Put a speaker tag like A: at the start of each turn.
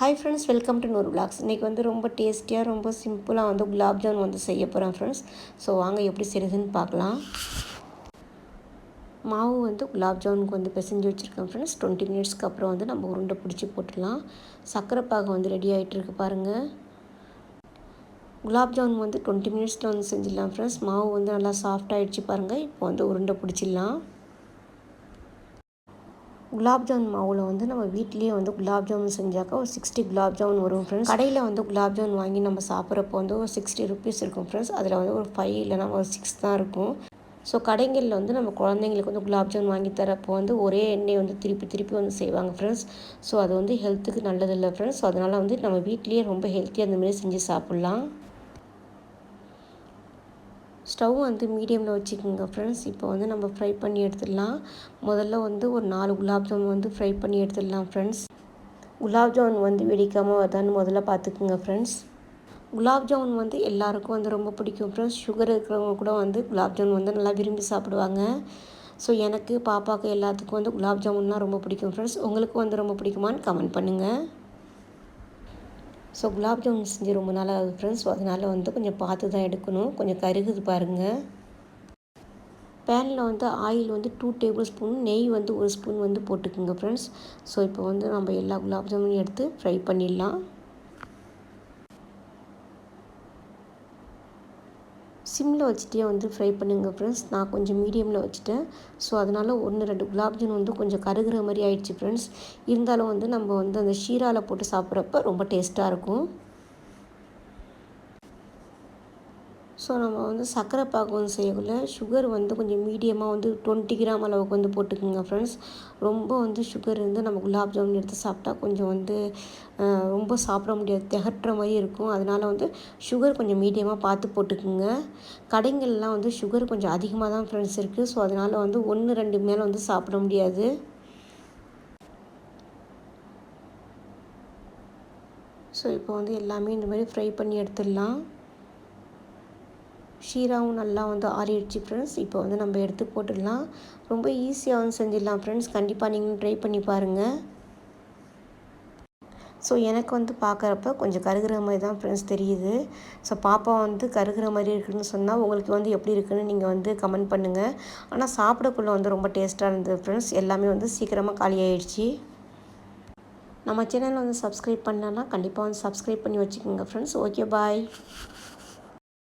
A: Hi friends, welcome to நூறு vlogs. இன்றைக்கி வந்து ரொம்ப டேஸ்டியாக ரொம்ப சிம்பிளாக வந்து குலாப் ஜாமுன் வந்து செய்ய போகிறேன் ஃப்ரெண்ட்ஸ். ஸோ வாங்க எப்படி செய்யுதுன்னு பார்க்கலாம். மாவு வந்து குலாப் ஜாமுனுக்கு வந்து பிசைஞ்சு வச்சுருக்கேன் ஃப்ரெண்ட்ஸ். 20 மினிட்ஸ்க்கு அப்புறம் வந்து நம்ம உருண்டை பிடிச்சி போட்டுடலாம். சர்க்கரை பாகு வந்து ரெடி ஆகிட்டு இருக்கு பாருங்கள். குலாப் ஜாமுன் வந்து 20 மினிட்ஸில் வந்து செஞ்சிடலாம் ஃப்ரெண்ட்ஸ். மாவு வந்து நல்லா சாஃப்டாகிடுச்சு பாருங்கள். இப்போ வந்து உருண்டை பிடிச்சிடலாம். குலாப் ஜாமுன் மாவில் வந்து நம்ம வீட்லேயே வந்து குலாப் ஜாமுன் செஞ்சாக்கா ஒரு 60 குலாப் ஜாமுன் வரும் ஃப்ரெண்ட்ஸ். கடையில் வந்து குலாப் ஜாமுன் வாங்கி நம்ம சாப்பிட்றப்போ வந்து ஒரு 60 ருபீஸ் இருக்கும் ஃப்ரெண்ட்ஸ். அதில் வந்து ஒரு 5 இல்லைனா ஒரு 6 தான் இருக்கும். ஸோ கடைகளில் வந்து நம்ம குழந்தைங்களுக்கு வந்து குலாப் ஜாமுன் வாங்கி தரப்போ வந்து ஒரே எண்ணெய் வந்து திருப்பி திருப்பி வந்து செய்வாங்க ஃப்ரெண்ட்ஸ். ஸோ அது வந்து ஹெல்த்துக்கு நல்லதில்லை ஃப்ரெண்ட்ஸ். ஸோ அதனால் வந்து நம்ம வீட்லேயே ரொம்ப ஹெல்த்தியாக அந்தமாரி செஞ்சு சாப்பிட்லாம். ஸ்டவ் வந்து மீடியமில் வச்சுக்கோங்க ஃப்ரெண்ட்ஸ். இப்போ வந்து நம்ம ஃப்ரை பண்ணி எடுத்துடலாம். முதல்ல வந்து ஒரு 4 குலாப் ஜாமுன் வந்து ஃப்ரை பண்ணி எடுத்துடலாம் ஃப்ரெண்ட்ஸ். குலாப் ஜாமுன் வந்து வெடிக்காமல் வருதான்னு முதல்ல பார்த்துக்குங்க ஃப்ரெண்ட்ஸ். குலாப் ஜாமுன் வந்து எல்லாருக்கும் வந்து ரொம்ப பிடிக்கும் ஃப்ரெண்ட்ஸ். சுகர் இருக்கிறவங்க கூட வந்து குலாப் ஜாமுன் வந்து நல்லா விரும்பி சாப்பிடுவாங்க. ஸோ எனக்கு பாப்பாவுக்கு எல்லாத்துக்கும் வந்து குலாப் ஜாமுன்னா ரொம்ப பிடிக்கும் ஃப்ரெண்ட்ஸ். உங்களுக்கு வந்து ரொம்ப பிடிக்குமான்னு கமெண்ட் பண்ணுங்கள். ஸோ குலாப் ஜாமுன் செஞ்சு ரொம்ப நாள் ஆகுது ஃப்ரெண்ட்ஸ். ஸோ அதனால் வந்து கொஞ்சம் பார்த்து தான் எடுக்கணும். கொஞ்சம் கருகுது பாருங்கள். பேனில் வந்து ஆயில் வந்து 2 டேபிள் ஸ்பூன், நெய் வந்து 1 ஸ்பூன் வந்து போட்டுக்குங்க ஃப்ரெண்ட்ஸ். ஸோ இப்போ வந்து நம்ம எல்லா குலாப் ஜாமுனையும் எடுத்து ஃப்ரை பண்ணிடலாம். சிம்மில் வச்சுட்டே வந்து ஃப்ரை பண்ணுங்கள் ஃப்ரெண்ட்ஸ். நான் கொஞ்சம் மீடியமில் வச்சுட்டேன். ஸோ அதனால் 1-2 குலாப் ஜாமுன் வந்து கொஞ்சம் கருகிற மாதிரி ஆயிடுச்சு ஃப்ரெண்ட்ஸ். இருந்தாலும் வந்து நம்ம வந்து அந்த ஷீராவில் போட்டு சாப்பிட்றப்ப ரொம்ப டேஸ்ட்டாக இருக்கும். ஸோ நம்ம வந்து சர்க்கரை பாகு வந்து செய்யக்குள்ள சுகர் வந்து கொஞ்சம் மீடியமாக வந்து 20 கிராம் அளவுக்கு வந்து போட்டுக்குங்க ஃப்ரெண்ட்ஸ். ரொம்ப வந்து சுகர் இருந்து நம்ம குலாப் ஜாமுன் எடுத்து சாப்பிட்டா கொஞ்சம் வந்து ரொம்ப சாப்பிட முடியாது, திகட்டுற மாதிரி இருக்கும். அதனால் வந்து சுகர் கொஞ்சம் மீடியமாக பார்த்து போட்டுக்குங்க. கடைங்கள்லாம் வந்து சுகர் கொஞ்சம் அதிகமாக தான் ஃப்ரெண்ட்ஸ் இருக்குது. ஸோ அதனால் வந்து 1-2 மேலே வந்து சாப்பிட முடியாது. ஸோ இப்போ வந்து எல்லாமே இந்த மாதிரி ஃப்ரை பண்ணி எடுத்துடலாம். ஷீராவும் நல்லா வந்து ஆறிடுச்சு ஃப்ரெண்ட்ஸ். இப்போ வந்து நம்ம எடுத்து போட்டுடலாம். ரொம்ப ஈஸியாக வந்து செஞ்சிடலாம் ஃப்ரெண்ட்ஸ். கண்டிப்பாக நீங்களும் ட்ரை பண்ணி பாருங்கள். ஸோ எனக்கு வந்து பார்க்குறப்ப கொஞ்சம் கருகிற மாதிரி தான் ஃப்ரெண்ட்ஸ் தெரியுது. ஸோ பாப்பா வந்து கருகிற மாதிரி இருக்குதுன்னு சொன்னால் உங்களுக்கு வந்து எப்படி இருக்குதுன்னு நீங்கள் வந்து கமெண்ட் பண்ணுங்கள். ஆனால் சாப்பிடக்குள்ள வந்து ரொம்ப டேஸ்ட்டாக இருந்தது ஃப்ரெண்ட்ஸ். எல்லாமே வந்து சீக்கிரமாக காலி ஆகிடுச்சு. நம்ம சேனலை வந்து சப்ஸ்கிரைப் பண்ணலன்னா கண்டிப்பாக வந்து சப்ஸ்கிரைப் பண்ணி வச்சுக்கோங்க ஃப்ரெண்ட்ஸ். ஓகே, பாய்.